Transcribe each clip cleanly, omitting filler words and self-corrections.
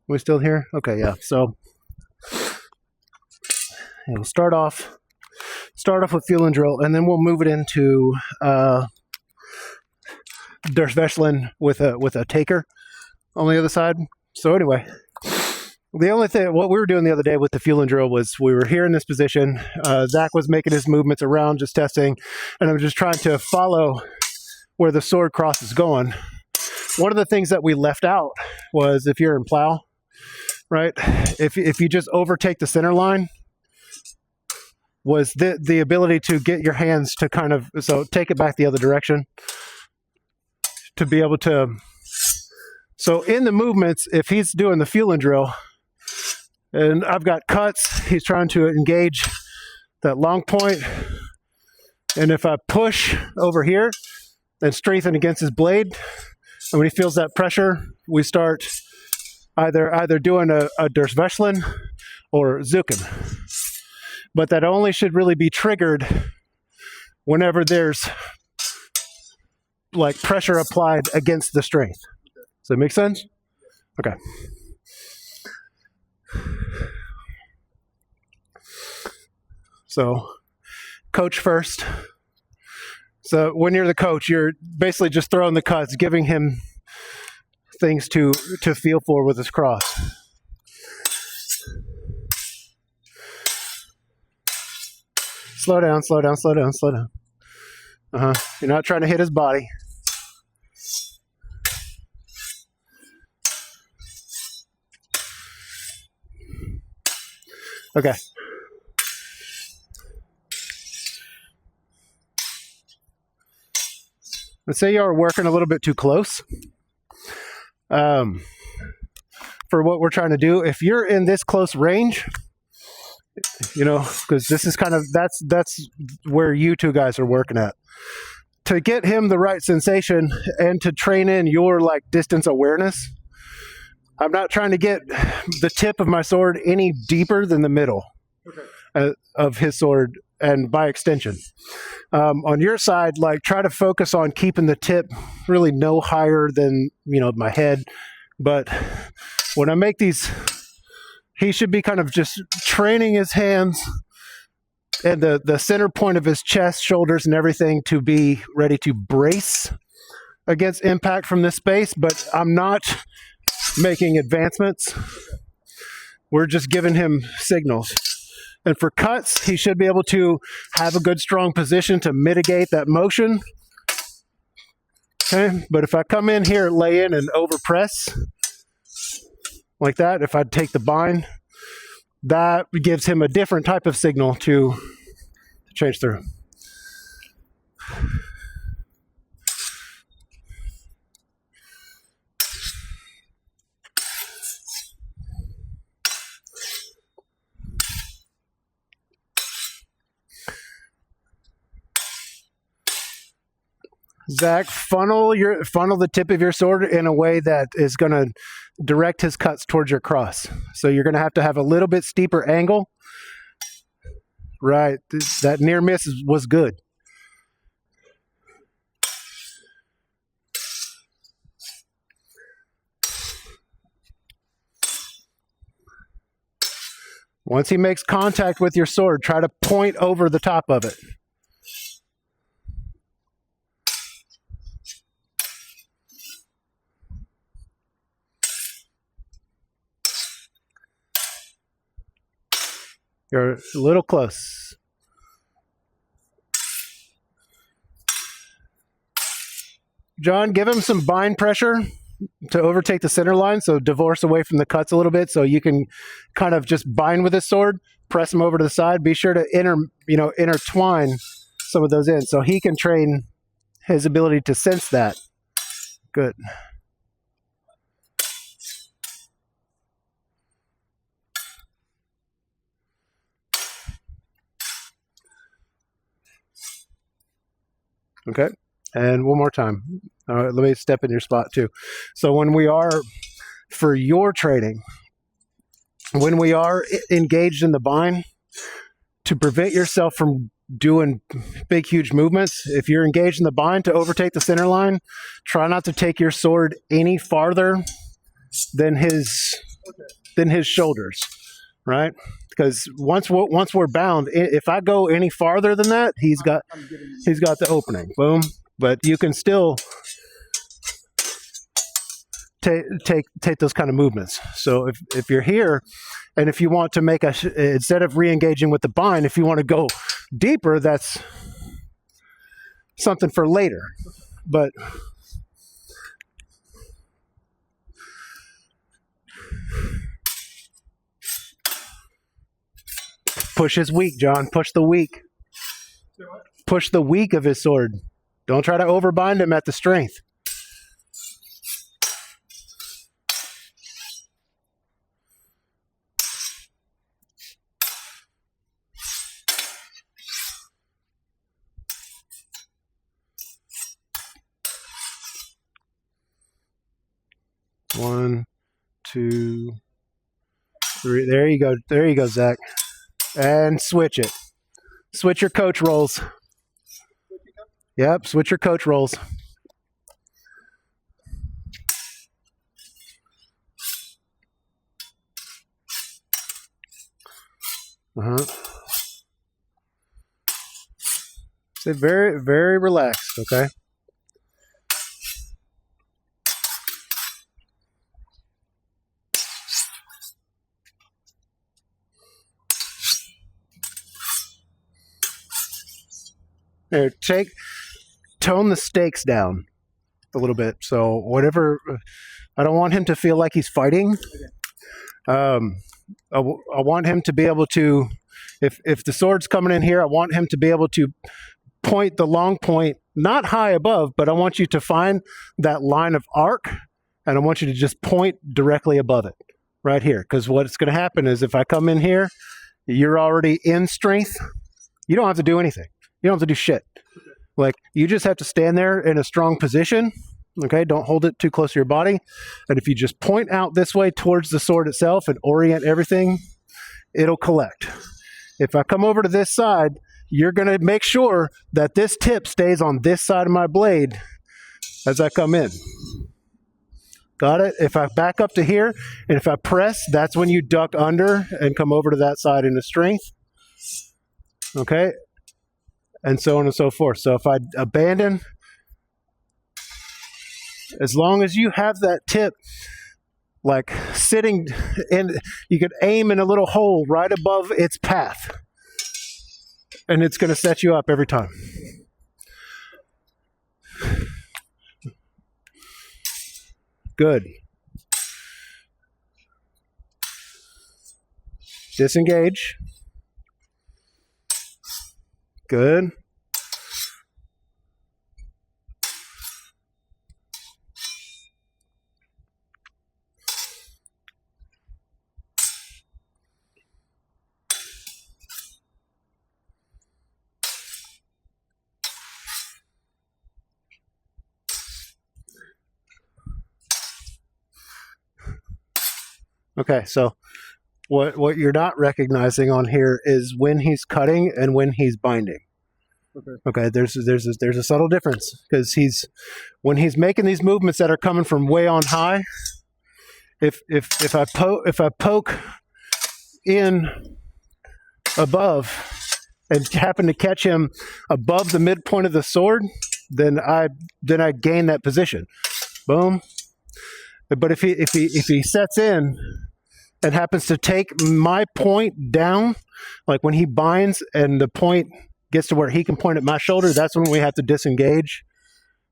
We still here? Okay, yeah. So we'll start off with Fuhlen drill, and then we'll move it into Der Schwächling with a taker on the other side. So anyway, the only thing, what we were doing the other day with the Fuhlen drill was we were here in this position. Zach was making his movements around, just testing, and I'm just trying to follow where the sword cross is going. One of the things that we left out was if you're in plow, right? If you just overtake the center line, was the ability to get your hands to kind of, so take it back the other direction, to be able to, so in the movements, if he's doing the Fuhlen drill, and I've got cuts, he's trying to engage that long point, and if I push over here and strengthen against his blade, and when he feels that pressure, we start either doing a Der Schwächling or Zucken. But that only should really be triggered whenever there's like pressure applied against the strength. Does that make sense? Okay. So, coach first. So when you're the coach, you're basically just throwing the cuts, giving him things to feel for with his cross. Slow down, slow down, slow down, slow down. You're not trying to hit his body. Okay. Let's say you're working a little bit too close. For what we're trying to do, if you're in this close range, you know, because this is kind of, that's where you two guys are working at. To get him the right sensation and to train in your like distance awareness, I'm not trying to get the tip of my sword any deeper than the middle of his sword, and by extension. On your side, like try to focus on keeping the tip really no higher than, you know, my head. But when I make these, he should be kind of just training his hands and the center point of his chest, shoulders, and everything to be ready to brace against impact from this space. But I'm not making advancements. We're just giving him signals. And for cuts, he should be able to have a good, strong position to mitigate that motion. Okay, but if I come in here, lay in and overpress like that, if I take the bind, that gives him a different type of signal to change through. Zach, funnel the tip of your sword in a way that is going to direct his cuts towards your cross. So you're going to have a little bit steeper angle. Right, that near miss was good. Once he makes contact with your sword, try to point over the top of it. You're a little close. John, give him some bind pressure to overtake the center line, so divorce away from the cuts a little bit so you can kind of just bind with his sword, press him over to the side. Be sure to intertwine some of those in so he can train his ability to sense that. Good. Okay, and one more time. Let me step in your spot too. So when we are, for your training, when we are engaged in the bind, to prevent yourself from doing big, huge movements, if you're engaged in the bind to overtake the center line, try not to take your sword any farther than his than his shoulders, right? Because once we're bound, if I go any farther than that, he's got the opening. Boom. But you can still take those kind of movements. So if you're here, and if you want to make instead of re-engaging with the bind, if you want to go deeper, that's something for later. But push his weak, John. Push the weak. Push the weak of his sword. Don't try to overbind him at the strength. One, two, three. There you go. There you go, Zach. And switch it. Switch your coach rolls. Yep, switch your coach rolls. Stay very, very relaxed, okay? There, tone the stakes down a little bit. So whatever, I don't want him to feel like he's fighting. I want him to be able to, if the sword's coming in here, I want him to be able to point the long point, not high above, but I want you to find that line of arc, and I want you to just point directly above it, right here. Because what's going to happen is if I come in here, you're already in strength. You don't have to do anything. You don't have to do shit. Like, you just have to stand there in a strong position. Okay, don't hold it too close to your body. And if you just point out this way towards the sword itself and orient everything, it'll collect. If I come over to this side, you're going to make sure that this tip stays on this side of my blade as I come in. Got it? If I back up to here, and if I press, that's when you duck under and come over to that side into strength. Okay? And so on and so forth. So if I abandon, as long as you have that tip like sitting in, you could aim in a little hole right above its path, and it's going to set you up every time. Good. Disengage. Good. Okay, so what you're not recognizing on here is when he's cutting and when he's binding. Okay, there's a subtle difference, because when he's making these movements that are coming from way on high, if I poke in above and happen to catch him above the midpoint of the sword, then I gain that position. Boom. But if he sets in and happens to take my point down, like when he binds and the point gets to where he can point at my shoulder, that's when we have to disengage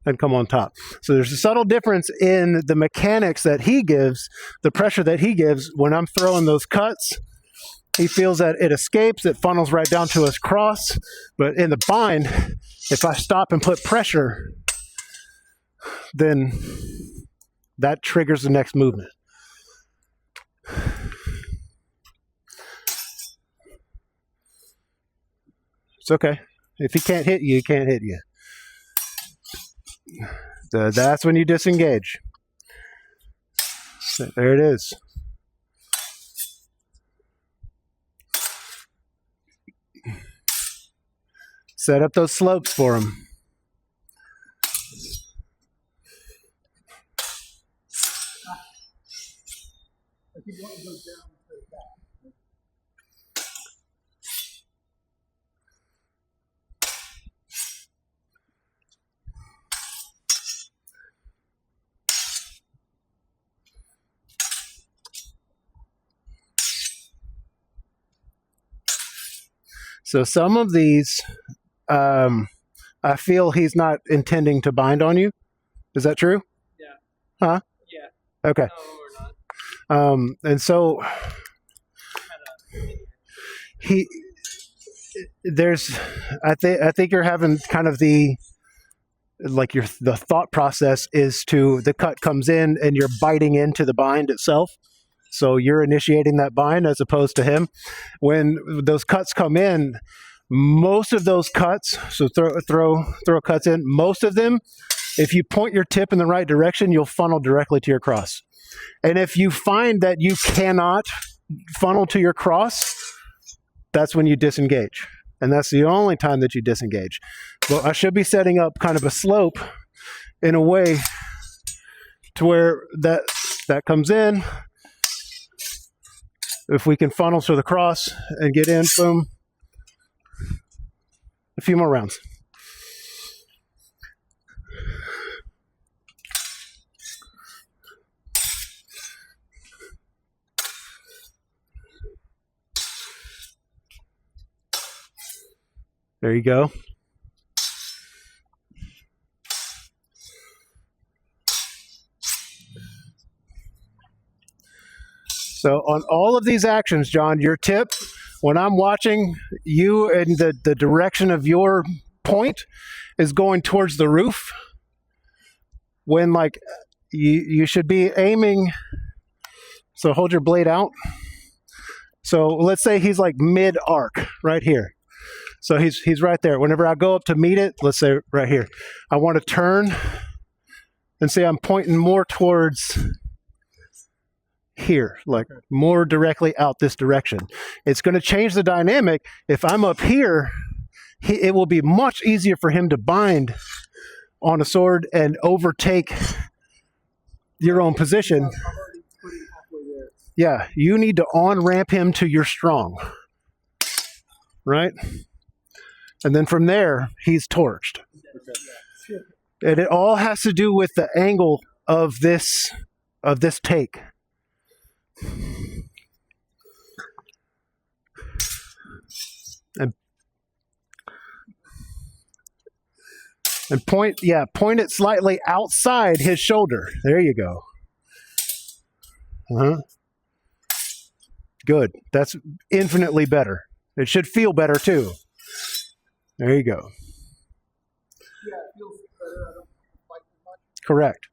and come on top. So there's a subtle difference in the mechanics that he gives, the pressure that he gives when I'm throwing those cuts. He feels that it escapes, it funnels right down to his cross. But in the bind, if I stop and put pressure, then that triggers the next movement. It's okay. If he can't hit you, he can't hit you. That's when you disengage. There it is. Set up those slopes for him. So some of these, I feel he's not intending to bind on you. Is that true? Yeah. Huh? Yeah. Okay. No, we're not. And so he, there's, I think you're having kind of the thought process is to the cut comes in and you're biting into the bind itself. So you're initiating that bind as opposed to him. When those cuts come in, most of those cuts, so throw cuts in, most of them, if you point your tip in the right direction, you'll funnel directly to your cross. And if you find that you cannot funnel to your cross, that's when you disengage. And that's the only time that you disengage. Well, I should be setting up kind of a slope in a way to where that comes in. If we can funnel to the cross and get in, boom, a few more rounds. There you go. So on all of these actions, John, your tip, when I'm watching you and the direction of your point is going towards the roof, when like you should be aiming, so hold your blade out. So let's say he's like mid arc right here. So he's right there. Whenever I go up to meet it, let's say right here, I want to turn and say I'm pointing more towards here, like more directly out this direction. It's going to change the dynamic. If I'm up here, it will be much easier for him to bind on a sword and overtake your own position. Yeah, you need to on-ramp him to your strong, right? And then from there, he's torched. And it all has to do with the angle of this take. And point it slightly outside his shoulder. There you go. Good. That's infinitely better. It should feel better too. There you go. Yeah, it feels better. I don't like it much. Correct.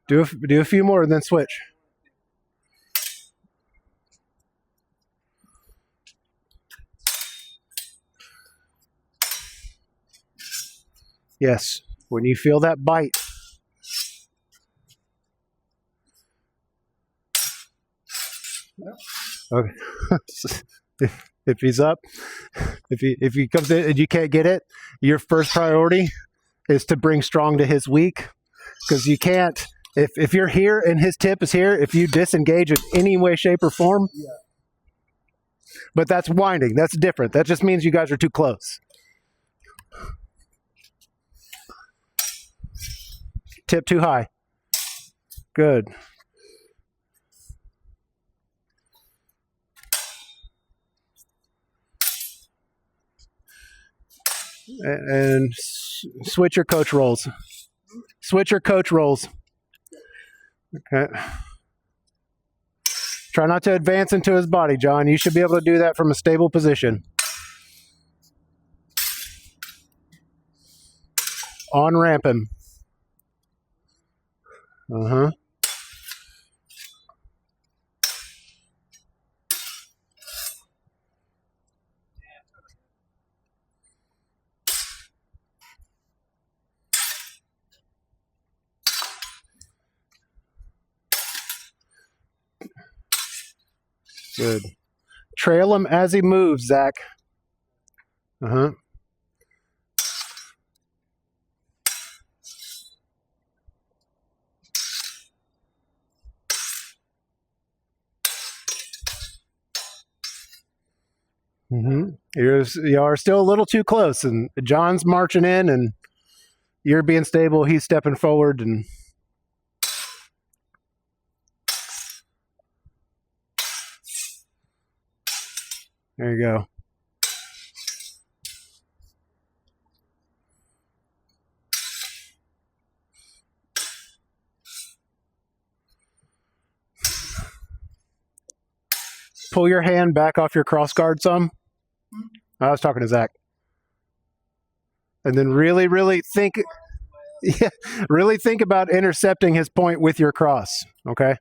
Do a few more and then switch. Yes, when you feel that bite. Okay. If he's up, if he comes in and you can't get it, your first priority is to bring strong to his weak, because you can't. If you're here and his tip is here, if you disengage in any way, shape, or form, yeah. But that's winding. That's different. That just means you guys are too close. Tip too high. Good. And switch your coach rolls. Switch your coach rolls. Okay. Try not to advance into his body, John. You should be able to do that from a stable position. On-ramp him. Uh-huh. Good. Trail him as he moves, Zach. Uh-huh. You are still a little too close, and John's marching in, and you're being stable. He's stepping forward, and there you go. Pull your hand back off your cross guard some. I was talking to Zach. And then really think, yeah, really think about intercepting his point with your cross, okay?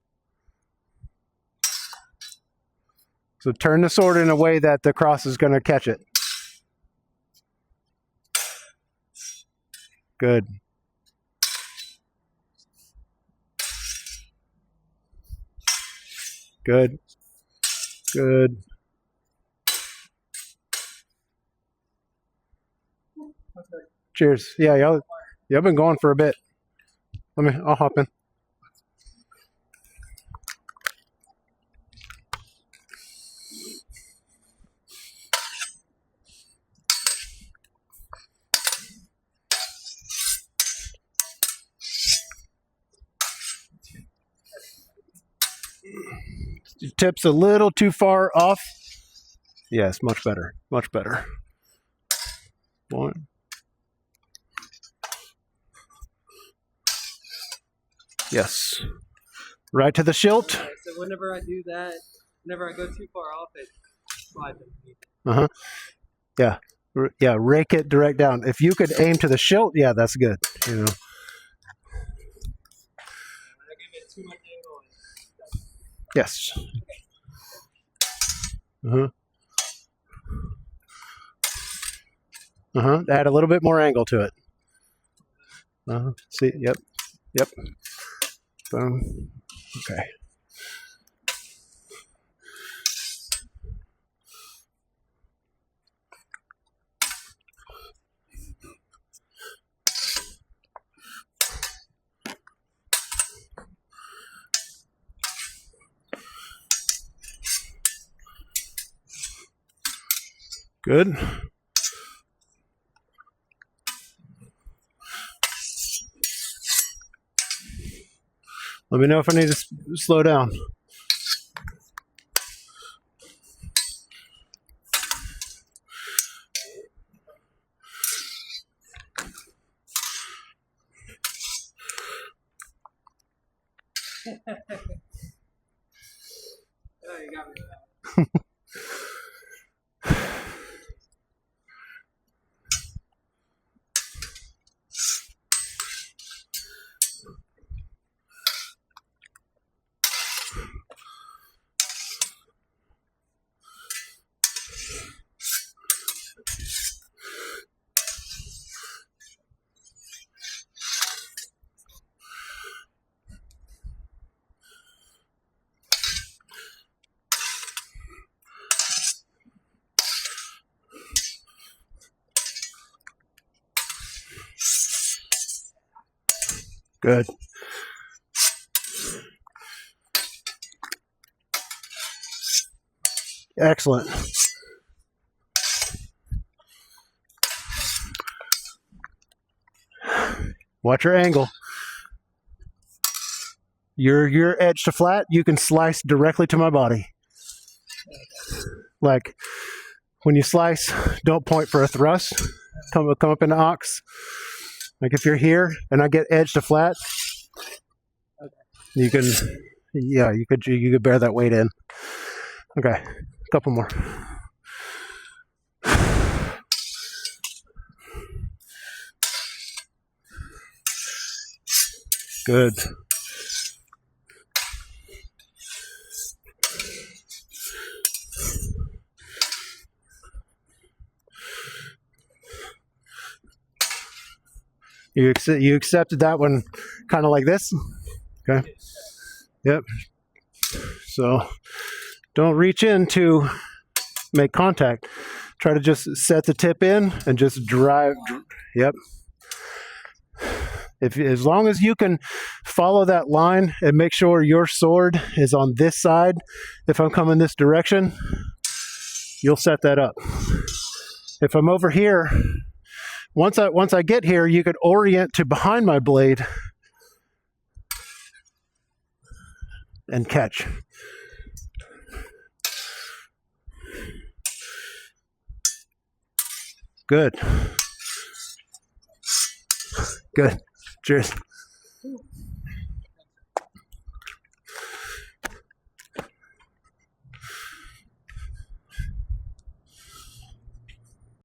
So turn the sword in a way that the cross is going to catch it. Good. Good. Good. Cheers. Yeah, y'all been going for a bit. I'll hop in. Tip's a little too far off. Yes, much better. Much better. One. Yes. Right to the shield. So whenever I do that, whenever I go too far off, it slides underneath. Uh-huh. Yeah. Yeah, rake it direct down. If you could aim to the shield, yeah, that's good. You know. When I give it too much angle, Yes. Uh-huh. Uh-huh. Add a little bit more angle to it. Uh-huh. See, yep. Yep. Boom. Okay. Good. Let me know if I need to slow down. oh, you got me with that. Good. Excellent. Watch your angle. Your edge to flat, you can slice directly to my body. Like when you slice, don't point for a thrust. Come up in the ox. Like if you're here and I get edge to flat, you can, yeah, you could bear that weight in. Okay, a couple more. Good. You accepted that one kind of like this? Okay. Yep. So don't reach in to make contact. Try to just set the tip in and just drive. Yep. As long as you can follow that line and make sure your sword is on this side, if I'm coming this direction, you'll set that up. If I'm over here, once I get here, you could orient to behind my blade and catch. Good. Good. Cheers.